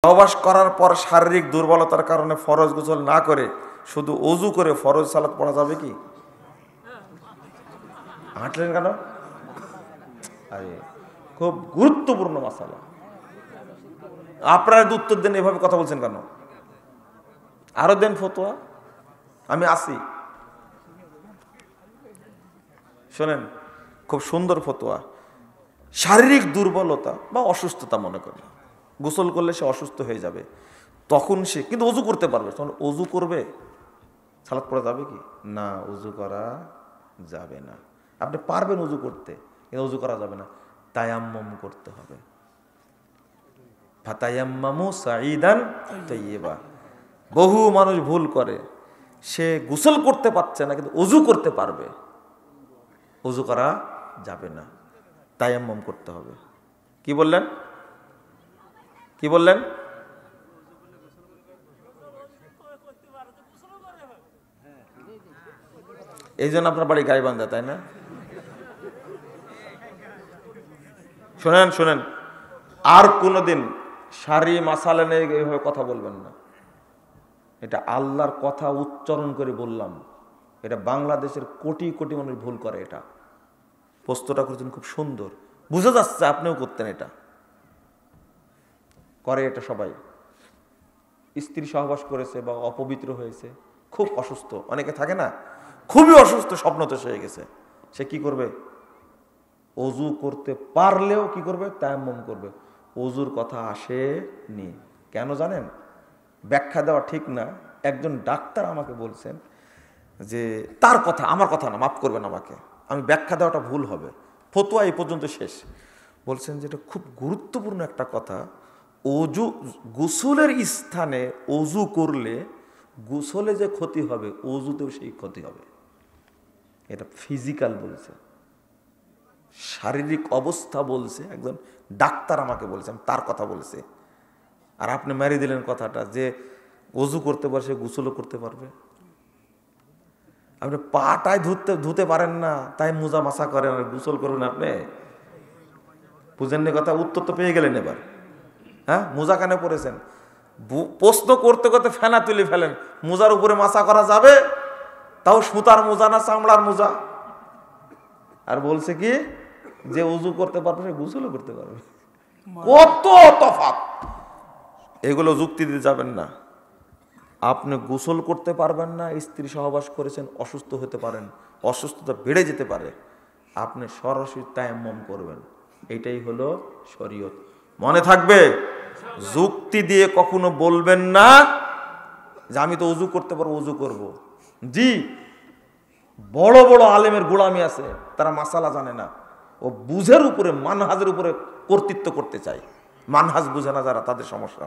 সহবাস করার পর শারীরিক দুর্বলতার কারণে ফরজ গোসল না করে শুধু ওযু করে ফরজ সালাত পড়া যাবে কি? হাঁটলেন কেন? আরে খুব গুরুত্বপূর্ণ মাসালা, আপনারা উত্তর দেন, এভাবে কথা বলছেন কেন? আরো দেন ফতোয়া, আমি আসি। শোনেন, খুব সুন্দর ফতোয়া। শারীরিক দুর্বলতা বা অসুস্থতা মনে করি, গোসল করলে সে অসুস্থ হয়ে যাবে, তখন সে কিন্তু অজু করতে পারবে, তখন অজু করবে, সালাত পড়া যাবে কি? না, অজু করা যাবে না। আপনি পারবেন অজু করতে, কিন্তু অজু করা যাবে না, তায়াম্মুম করতে হবে। ফাতায়াম্মামু সাঈদান তাইয়্যিবা। বহু মানুষ ভুল করে, সে গোসল করতে পারছে না কিন্তু অজু করতে পারবে, অজু করা যাবে না, তায়াম্মুম করতে হবে। কি বললেন? কি বললেন? এই জন্য আপনার বাড়ি গাইবান্ধা, তাই না? শোনেন শোনেন, আর কোনোদিন সারি মাসালা নিয়ে এইভাবে কথা বলবেন না। এটা আল্লাহর কথা উচ্চারণ করে বললাম, এটা বাংলাদেশের কোটি কোটি মানুষ ভুল করে। এটা প্রশ্নটা করছেন খুব সুন্দর, বুঝা যাচ্ছে আপনিও করতেন, এটা করে। এটা সবাই স্ত্রী সহবাস করেছে বা অপবিত্র হয়েছে, খুব অসুস্থ, অনেকে থাকে না, খুবই অসুস্থ, স্বপ্ন তো হয়ে গেছে, সে কি করবে? অজু করতে পারলেও কি করবে? তায়াম্মুম করবে। অজুর কথা আসেনি, কেন জানেন? ব্যাখ্যা দেওয়া ঠিক না। একজন ডাক্তার আমাকে বলছেন যে, তার কথা, আমার কথা না, মাফ করবেন আমাকে, আমি ব্যাখ্যা দেওয়াটা ভুল হবে, ফতোয়া এই পর্যন্ত শেষ। বলছেন যে এটা খুব গুরুত্বপূর্ণ একটা কথা, অজু গোসলের স্থানে অজু করলে গোসলে যে ক্ষতি হবে অজুতেও সেই ক্ষতি হবে। এটা ফিজিক্যাল বলছে, শারীরিক অবস্থা বলছে, একজন ডাক্তার আমাকে বলছেন, তার কথা বলছে। আর আপনি মেরে দিলেন কথাটা যে অজু করতে পারে সে গোসলও করতে পারবে। আপনি পাটায় ধুতে পারেন না, তাই মোজা মাসা করেন আর গোসল করবেন আপনি? বুঝেননি কথা? উত্তর তো পেয়ে গেলেন এবার। হ্যাঁ, মোজা কানে পড়েছেন, প্রশ্ন করতে করতে ফেনা তুলে ফেলেন, মোজার উপরে মাসা করা যাবে? তাও সুতার মোজা না চামড়ার মোজা? আর বলছে কি যে উজু করতে পারবে সে গোসলও করতে পারবে। কত তফাৎ! এগুলো যুক্তি দিতে যাবেন না। আপনি গোসল করতে পারবেন না, স্ত্রী সহবাস করেছেন, অসুস্থ হতে পারেন, অসুস্থতা বেড়ে যেতে পারে, আপনি সরাসরি তায়াম্মুম করবেন। এটাই হলো শরীয়ত, মনে থাকবে। যুক্তি দিয়ে কখনো বলবেন না যে আমি তো উজু করতে পারবো, উজু করব। জি, বড় বড় আলেমের গোলামি আছে, তারা মাসালা জানে না, ও বুঝের উপরে, মানহাজের উপরে কর্তৃত্ব করতে চায়। মানহাজ বুঝে না যারা, তাদের সমস্যা।